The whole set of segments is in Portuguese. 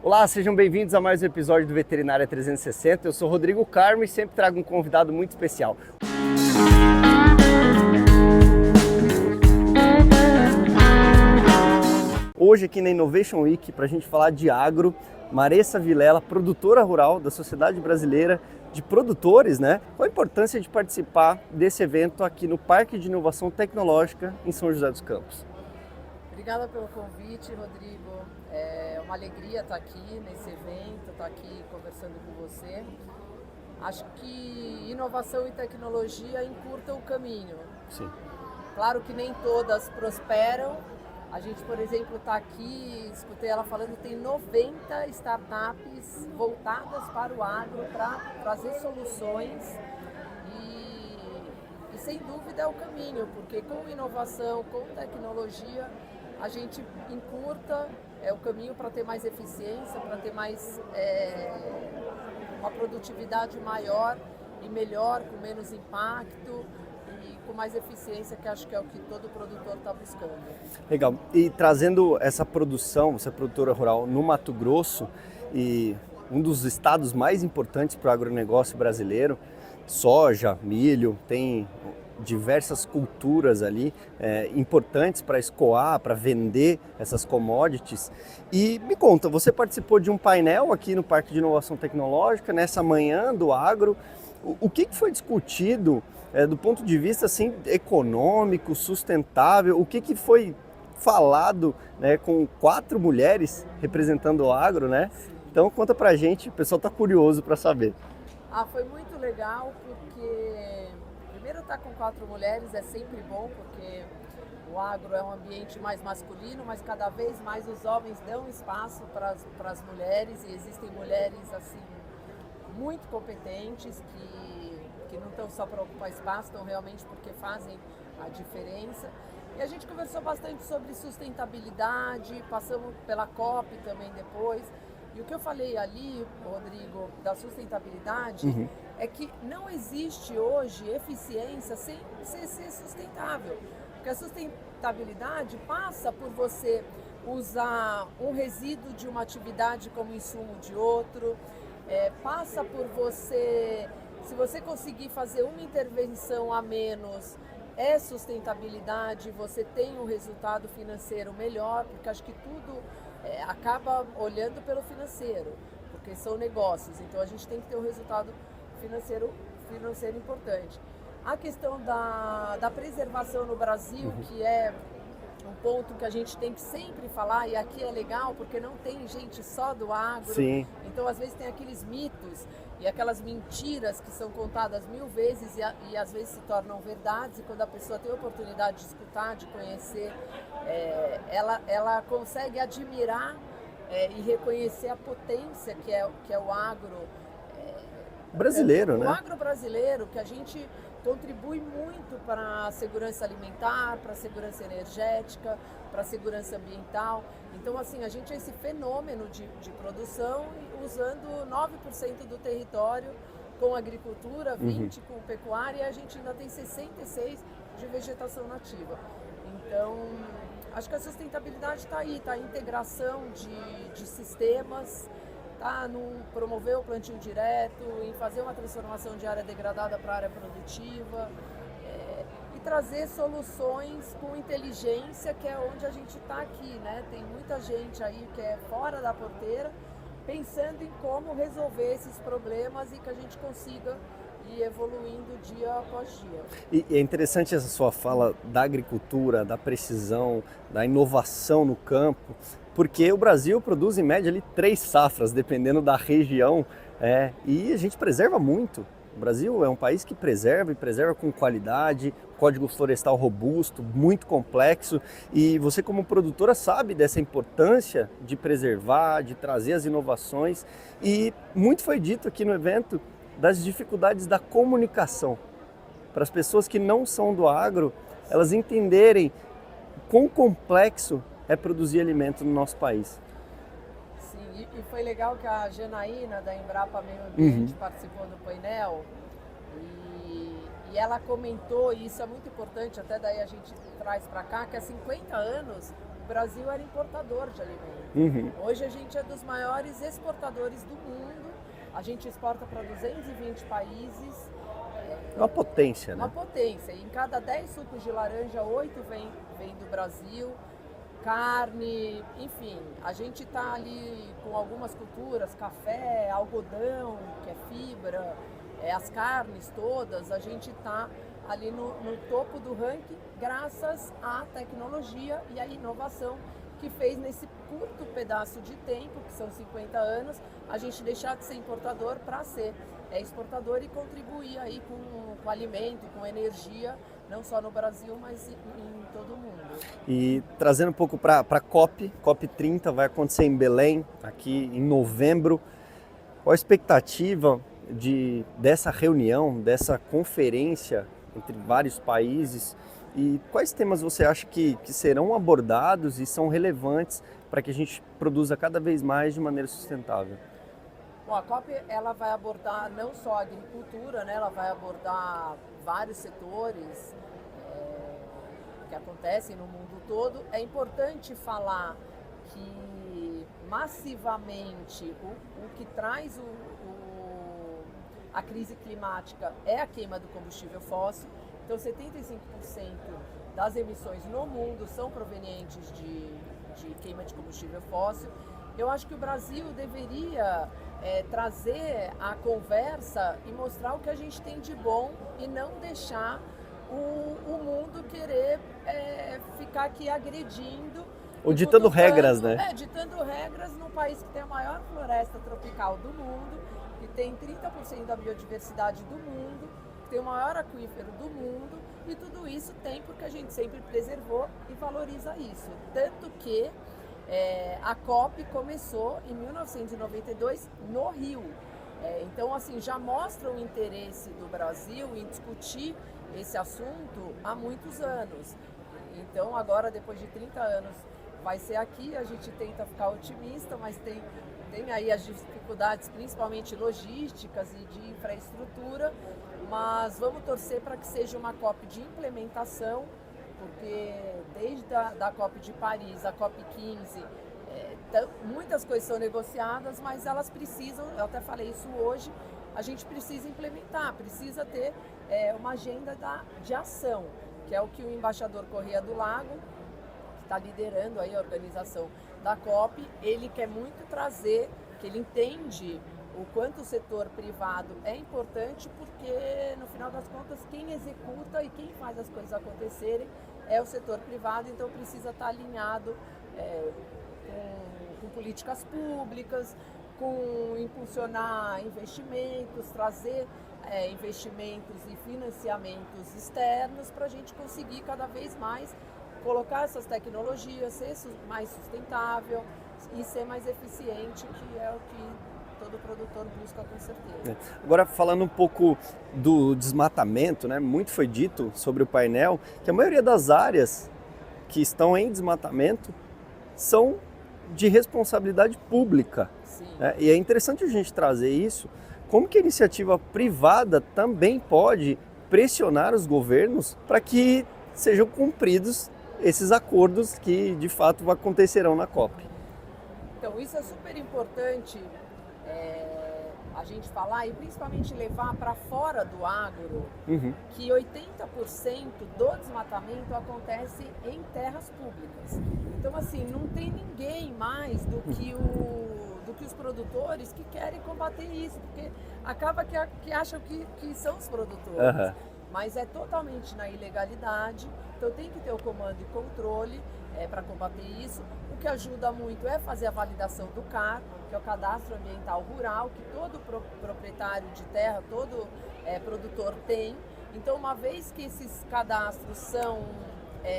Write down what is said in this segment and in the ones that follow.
Olá, sejam bem-vindos a mais um episódio do Veterinária 360. Eu sou Rodrigo Carmo e sempre trago um convidado muito especial. Hoje aqui na Innovation Week, para a gente falar de agro, Maressa Vilela, produtora rural da Sociedade Brasileira de Produtores, né? Qual a importância de participar desse evento aqui no Parque de Inovação Tecnológica em São José dos Campos? Obrigada pelo convite, Rodrigo. É uma alegria estar aqui nesse evento, estar aqui conversando com você. Acho que inovação e tecnologia encurtam o caminho. Sim. Claro que nem todas prosperam. A gente, por exemplo, está aqui, escutei ela falando, tem 90 startups voltadas para o agro para trazer soluções e sem dúvida é o caminho, porque com inovação, com tecnologia, a gente encurta o caminho para ter mais eficiência, para ter mais uma produtividade maior e melhor, com menos impacto e com mais eficiência, que acho que é o que todo produtor está buscando. Legal. E trazendo essa produção, você é produtora rural no Mato Grosso e um dos estados mais importantes para o agronegócio brasileiro, soja, milho, tem diversas culturas ali importantes para escoar, para vender essas commodities. E me conta, você participou de um painel aqui no Parque de Inovação Tecnológica, nessa manhã do agro. O que foi discutido do ponto de vista assim, econômico, sustentável? O que foi falado, né, com 4 mulheres representando o agro, né? Então conta pra gente, o pessoal está curioso para saber. Foi muito legal porque primeiro estar com 4 mulheres é sempre bom, porque o agro é um ambiente mais masculino, mas cada vez mais os homens dão espaço para as mulheres e existem mulheres assim muito competentes que não estão só para ocupar espaço, estão realmente porque fazem a diferença. E a gente conversou bastante sobre sustentabilidade, passamos pela COP também depois. E o que eu falei ali, Rodrigo, da sustentabilidade, é que não existe hoje eficiência sem ser sustentável. Porque a sustentabilidade passa por você usar um resíduo de uma atividade como insumo de outro, passa por você, se você conseguir fazer uma intervenção a menos, é sustentabilidade, você tem um resultado financeiro melhor, porque acho que tudo acaba olhando pelo financeiro, porque são negócios, então a gente tem que ter um resultado financeiro importante. A questão da preservação no Brasil, que é um ponto que a gente tem que sempre falar, e aqui é legal porque não tem gente só do agro. Sim. Então às vezes tem aqueles mitos e aquelas mentiras que são contadas 1000 vezes e às vezes se tornam verdades, e quando a pessoa tem a oportunidade de escutar, de conhecer, ela consegue admirar e reconhecer a potência que é o agro brasileiro, né? O agro brasileiro, que a gente contribui muito para a segurança alimentar, para a segurança energética, para a segurança ambiental. Então, assim, a gente é esse fenômeno de produção usando 9% do território com agricultura, 20% com pecuária, e a gente ainda tem 66% de vegetação nativa. Então, acho que a sustentabilidade está aí, está a integração de sistemas, tá no promover o plantio direto, em fazer uma transformação de área degradada para área produtiva e trazer soluções com inteligência, que é onde a gente está aqui, né? Tem muita gente aí que é fora da porteira, pensando em como resolver esses problemas e que a gente consiga ir evoluindo dia após dia. E é interessante essa sua fala da agricultura, da precisão, da inovação no campo, porque o Brasil produz em média ali 3 safras, dependendo da região, e a gente preserva muito. O Brasil é um país que preserva e preserva com qualidade, código florestal robusto, muito complexo, e você como produtora sabe dessa importância de preservar, de trazer as inovações, e muito foi dito aqui no evento das dificuldades da comunicação. Para as pessoas que não são do agro, elas entenderem quão complexo é produzir alimento no nosso país. Sim, e foi legal que a Janaína da Embrapa Meio Ambiente participou do painel e ela comentou, e isso é muito importante, até daí a gente traz para cá, que há 50 anos Brasil era importador de alimento. Hoje a gente é dos maiores exportadores do mundo. A gente exporta para 220 países. É uma potência, né? Uma potência. E em cada 10 sucos de laranja, 8 vem do Brasil. Carne, enfim, a gente está ali com algumas culturas, café, algodão, que é fibra, as carnes todas, a gente está ali no topo do ranking graças à tecnologia e à inovação que fez nesse curto pedaço de tempo, que são 50 anos, a gente deixar de ser importador para ser exportador e contribuir aí com alimento, com energia, não só no Brasil, mas em todo o mundo. E trazendo um pouco para a COP30 vai acontecer em Belém, aqui em novembro. Qual a expectativa dessa reunião, dessa conferência entre vários países? E quais temas você acha que serão abordados e são relevantes para que a gente produza cada vez mais de maneira sustentável? Bom, a COP ela vai abordar não só a agricultura, né? Ela vai abordar vários setores que acontecem no mundo todo. É importante falar que massivamente o que traz a crise climática é a queima do combustível fóssil. Então 75% das emissões no mundo são provenientes de queima de combustível fóssil. Eu acho que o Brasil deveria trazer a conversa e mostrar o que a gente tem de bom e não deixar o mundo querer ficar aqui agredindo. Ou ditando regras, né? Ditando regras num país que tem a maior floresta tropical do mundo, que tem 30% da biodiversidade do mundo, que tem o maior aquífero do mundo, e tudo isso tem porque a gente sempre preservou e valoriza isso. Tanto que a COP começou em 1992 no Rio. Então, assim, já mostra o interesse do Brasil em discutir esse assunto há muitos anos. Então, agora, depois de 30 anos, vai ser aqui. A gente tenta ficar otimista, mas tem aí as dificuldades, principalmente logísticas e de infraestrutura. Mas vamos torcer para que seja uma COP de implementação, porque desde a COP de Paris, a COP 15, muitas coisas são negociadas, mas elas precisam, eu até falei isso hoje, a gente precisa implementar, precisa ter uma agenda de ação, que é o que o embaixador Corrêa do Lago, que está liderando aí a organização da COP, ele quer muito trazer, que ele entende o quanto o setor privado é importante, porque no final das contas quem executa e quem faz as coisas acontecerem é o setor privado, então precisa estar alinhado com políticas públicas, com impulsionar investimentos, trazer investimentos e financiamentos externos para a gente conseguir cada vez mais colocar essas tecnologias, ser mais sustentável e ser mais eficiente, que é o que todo produtor busca com certeza. Agora, falando um pouco do desmatamento, né? Muito foi dito sobre o painel que a maioria das áreas que estão em desmatamento são de responsabilidade pública. Sim. Né? E é interessante a gente trazer isso, como que a iniciativa privada também pode pressionar os governos para que sejam cumpridos esses acordos que de fato acontecerão na COP. Então, isso é super importante a gente falar e principalmente levar para fora do agro, que 80% do desmatamento acontece em terras públicas. Então, assim, não tem ninguém mais do que os produtores que querem combater isso, porque acaba que acham que são os produtores. Mas é totalmente na ilegalidade, então tem que ter o comando e controle para combater isso. O que ajuda muito é fazer a validação do CAR, que é o Cadastro Ambiental Rural, que todo proprietário de terra, todo produtor tem. Então, uma vez que esses cadastros são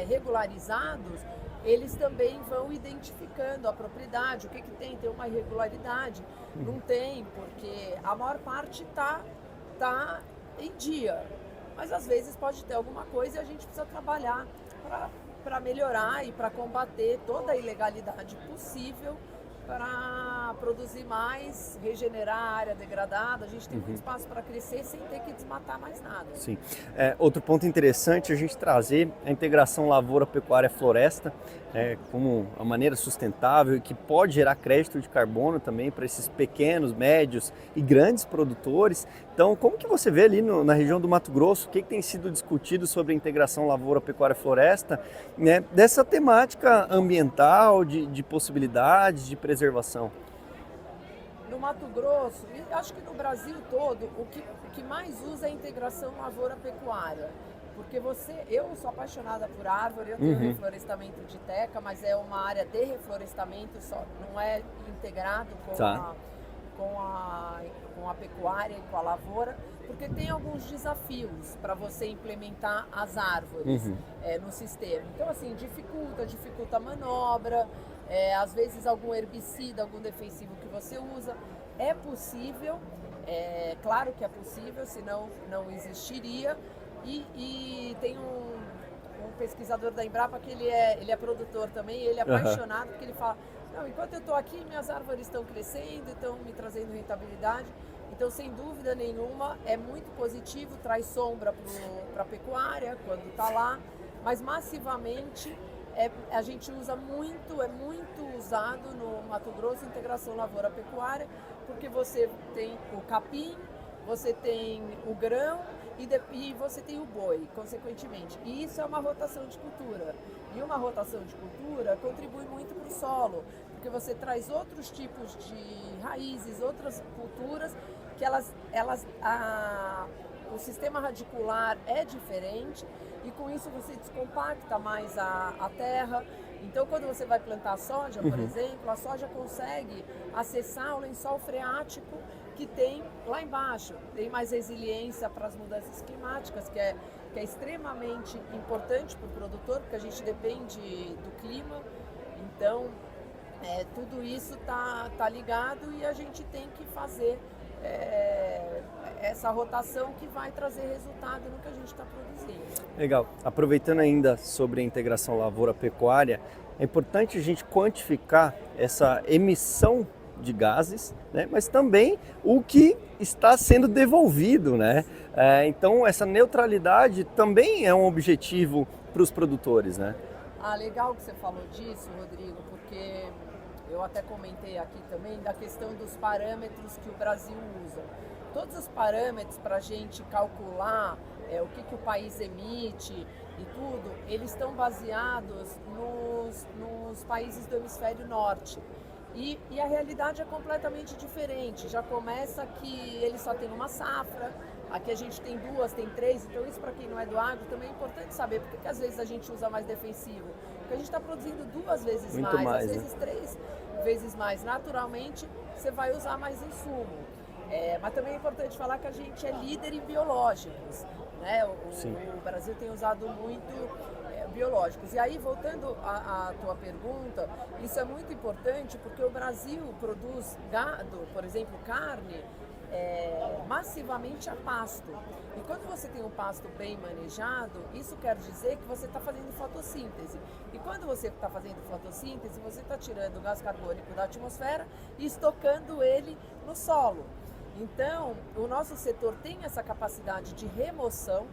regularizados, eles também vão identificando a propriedade, o que tem uma irregularidade, não tem, porque a maior parte tá em dia. Mas às vezes pode ter alguma coisa e a gente precisa trabalhar para melhorar e para combater toda a ilegalidade possível para produzir mais, regenerar a área degradada, a gente tem muito espaço para crescer sem ter que desmatar mais nada. Sim. Outro ponto interessante é a gente trazer a integração lavoura-pecuária-floresta como uma maneira sustentável e que pode gerar crédito de carbono também para esses pequenos, médios e grandes produtores. Então, como que você vê ali na região do Mato Grosso, o que tem sido discutido sobre a integração lavoura-pecuária-floresta, né, dessa temática ambiental, de possibilidades, de preservação? No Mato Grosso, e acho que no Brasil todo, o que mais usa é a integração lavoura-pecuária. Porque eu sou apaixonada por árvore, eu tenho reflorestamento de teca, mas é uma área de reflorestamento, só não é integrado com a pecuária e com a lavoura, porque tem alguns desafios para você implementar as árvores no sistema. Então, assim, dificulta a manobra, às vezes algum herbicida, algum defensivo que você usa. É possível, claro que é possível, senão não existiria. E tem um pesquisador da Embrapa que ele é produtor também, ele é apaixonado, porque ele fala, não, enquanto eu estou aqui, minhas árvores estão crescendo, estão me trazendo rentabilidade. Então, sem dúvida nenhuma, é muito positivo, traz sombra para a pecuária quando está lá, mas massivamente a gente usa muito, é muito usado no Mato Grosso, integração lavoura-pecuária, porque você tem o capim, você tem o grão e você tem o boi, consequentemente. E isso é uma rotação de cultura. E uma rotação de cultura contribui muito para o solo, porque você traz outros tipos de raízes, outras culturas, que o sistema radicular é diferente e com isso você descompacta mais a terra. Então, quando você vai plantar soja, por exemplo, a soja consegue acessar o lençol freático que tem lá embaixo, tem mais resiliência para as mudanças climáticas, que é extremamente importante para o produtor, porque a gente depende do clima. Então, tudo isso tá ligado e a gente tem que fazer essa rotação que vai trazer resultado no que a gente está produzindo. Legal. Aproveitando ainda sobre a integração lavoura-pecuária, é importante a gente quantificar essa emissão de gases, né? Mas também o que está sendo devolvido, né? Então, essa neutralidade também é um objetivo para os produtores, né? Legal que você falou disso, Rodrigo, porque eu até comentei aqui também da questão dos parâmetros que o Brasil usa. Todos os parâmetros para a gente calcular o que o país emite e tudo, eles estão baseados nos países do hemisfério norte. E a realidade é completamente diferente. Já começa que eles só têm uma safra, aqui a gente tem duas, tem três, então isso para quem não é do agro também é importante saber. Por que às vezes a gente usa mais defensivo? Porque a gente está produzindo 2 vezes mais, às vezes 3 vezes mais. Naturalmente, você vai usar mais insumo. Mas também é importante falar que a gente é líder em biológicos, né? O Brasil tem usado muito biológicos. E aí, voltando à tua pergunta, isso é muito importante porque o Brasil produz gado, por exemplo, carne, massivamente a pasto. E quando você tem um pasto bem manejado, isso quer dizer que você está fazendo fotossíntese. E quando você está fazendo fotossíntese, você está tirando o gás carbônico da atmosfera e estocando ele no solo. Então, o nosso setor tem essa capacidade de remoção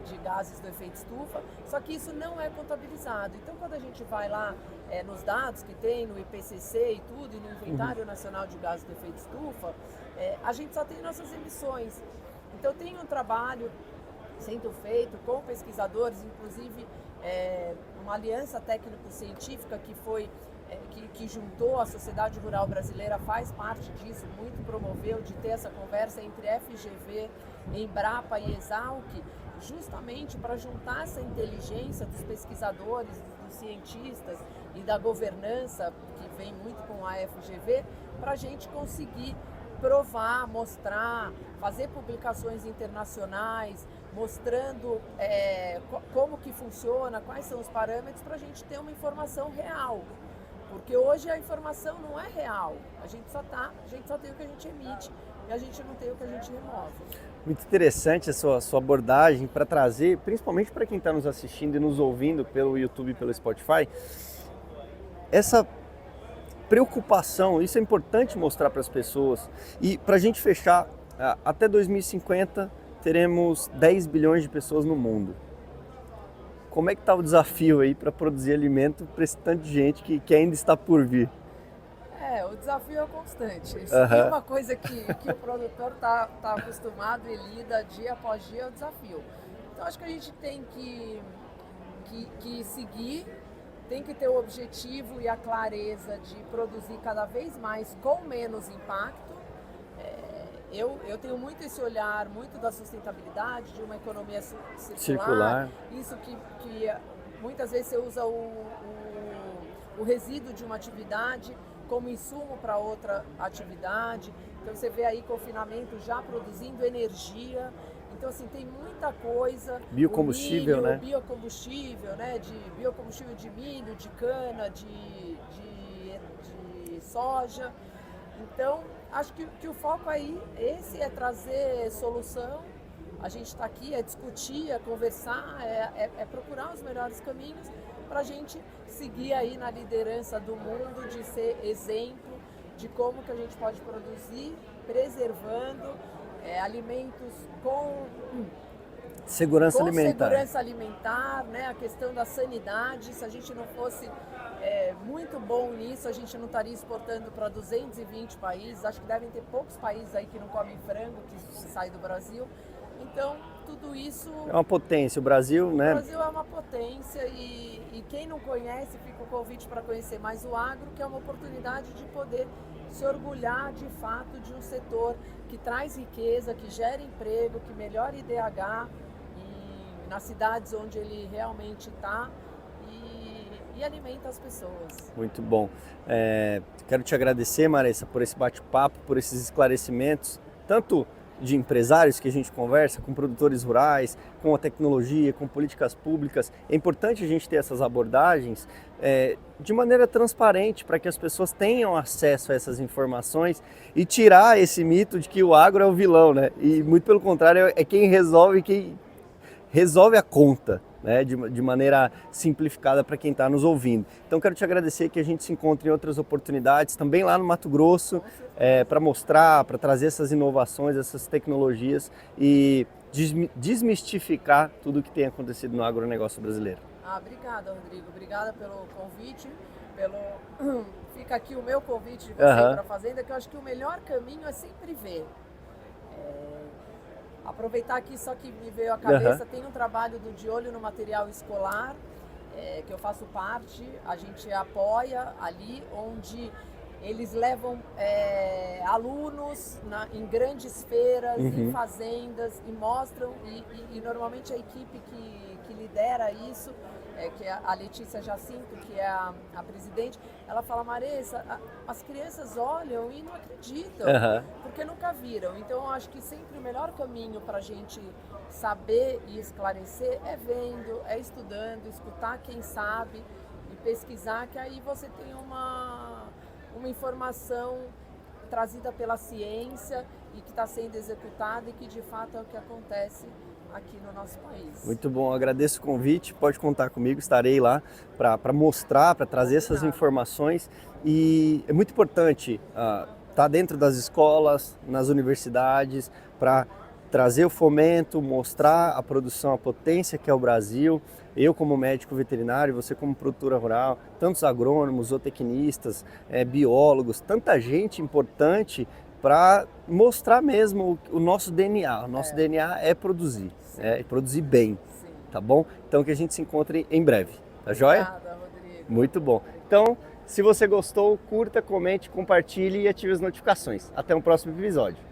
de gases do efeito estufa, só que isso não é contabilizado. Então, quando a gente vai lá nos dados que tem no IPCC e tudo, e no Inventário Nacional de Gases do Efeito Estufa, a gente só tem nossas emissões. Então, tem um trabalho sendo feito com pesquisadores, inclusive uma aliança técnico-científica que juntou a sociedade rural brasileira, faz parte disso, muito promoveu de ter essa conversa entre FGV, Embrapa e Exalc, justamente para juntar essa inteligência dos pesquisadores, dos cientistas e da governança, que vem muito com a FGV, para a gente conseguir provar, mostrar, fazer publicações internacionais, mostrando como que funciona, quais são os parâmetros, para a gente ter uma informação real. Porque hoje a informação não é real, a gente só tem o que a gente emite e a gente não tem o que a gente remove. Muito interessante a sua abordagem para trazer, principalmente para quem está nos assistindo e nos ouvindo pelo YouTube e pelo Spotify, essa preocupação, isso é importante mostrar para as pessoas. E para a gente fechar, até 2050 teremos 10 bilhões de pessoas no mundo. Como é que está o desafio aí para produzir alimento para esse tanto de gente que ainda está por vir? O desafio é constante. Se tem uma coisa que o produtor tá acostumado e lida dia após dia, é o desafio. Então acho que a gente tem que seguir, tem que ter o objetivo e a clareza de produzir cada vez mais com menos impacto. Eu tenho muito esse olhar, muito da sustentabilidade, de uma economia circular. Isso que muitas vezes você usa o resíduo de uma atividade como insumo para outra atividade. Então você vê aí confinamento já produzindo energia. Então assim, tem muita coisa. Biocombustível, milho, né? Biocombustível, né? Biocombustível de milho, de cana, de soja. Então, acho que o foco aí, esse é trazer solução. A gente está aqui, é discutir, é conversar, é procurar os melhores caminhos para a gente seguir aí na liderança do mundo, de ser exemplo de como que a gente pode produzir, preservando alimentos com segurança alimentar, né? A questão da sanidade. Se a gente não fosse muito bom nisso, a gente não estaria exportando para 220 países. Acho que devem ter poucos países aí que não comem frango, que sai do Brasil. Então, tudo isso... É uma potência, o Brasil, né? O Brasil é uma potência e quem não conhece, fica o convite para conhecer mais o agro, que é uma oportunidade de poder se orgulhar de fato de um setor que traz riqueza, que gera emprego, que melhora IDH nas cidades onde ele realmente está e alimenta as pessoas. Muito bom. Quero te agradecer, Maressa, por esse bate-papo, por esses esclarecimentos, tanto de empresários que a gente conversa, com produtores rurais, com a tecnologia, com políticas públicas. É importante a gente ter essas abordagens de maneira transparente para que as pessoas tenham acesso a essas informações e tirar esse mito de que o agro é o vilão, né? E muito pelo contrário, é quem resolve a conta, né, de maneira simplificada para quem está nos ouvindo. Então quero te agradecer, que a gente se encontre em outras oportunidades, também lá no Mato Grosso, para mostrar, para trazer essas inovações, essas tecnologias e desmistificar tudo o que tem acontecido no agronegócio brasileiro. Obrigada, Rodrigo. Obrigada pelo convite. Fica aqui o meu convite de você para a Fazenda, que eu acho que o melhor caminho é sempre ver. Aproveitar aqui, só que me veio à cabeça, tem um trabalho do De Olho no Material Escolar, que eu faço parte, a gente apoia ali, onde eles levam alunos em grandes feiras, em fazendas, e mostram, e normalmente a equipe que lidera isso, que é a Letícia Jacinto, que é a presidente, ela fala: Maressa, as crianças olham e não acreditam, porque nunca viram. Então eu acho que sempre o melhor caminho para a gente saber e esclarecer é vendo, é estudando, escutar quem sabe e pesquisar, que aí você tem uma informação trazida pela ciência e que está sendo executada e que de fato é o que acontece aqui no nosso país. Muito bom, agradeço o convite, pode contar comigo, estarei lá para mostrar, para trazer essas informações. E é muito importante estar dentro das escolas, nas universidades, para trazer o fomento, mostrar a produção, a potência que é o Brasil. Eu como médico veterinário, você como produtora rural, tantos agrônomos, zootecnistas, biólogos, tanta gente importante para mostrar mesmo o nosso DNA. O nosso DNA é produzir, e produzir bem, tá bom? Então que a gente se encontre em breve, tá joia? Obrigada, Rodrigo. Muito bom. Então, se você gostou, curta, comente, compartilhe e ative as notificações. Até um próximo episódio.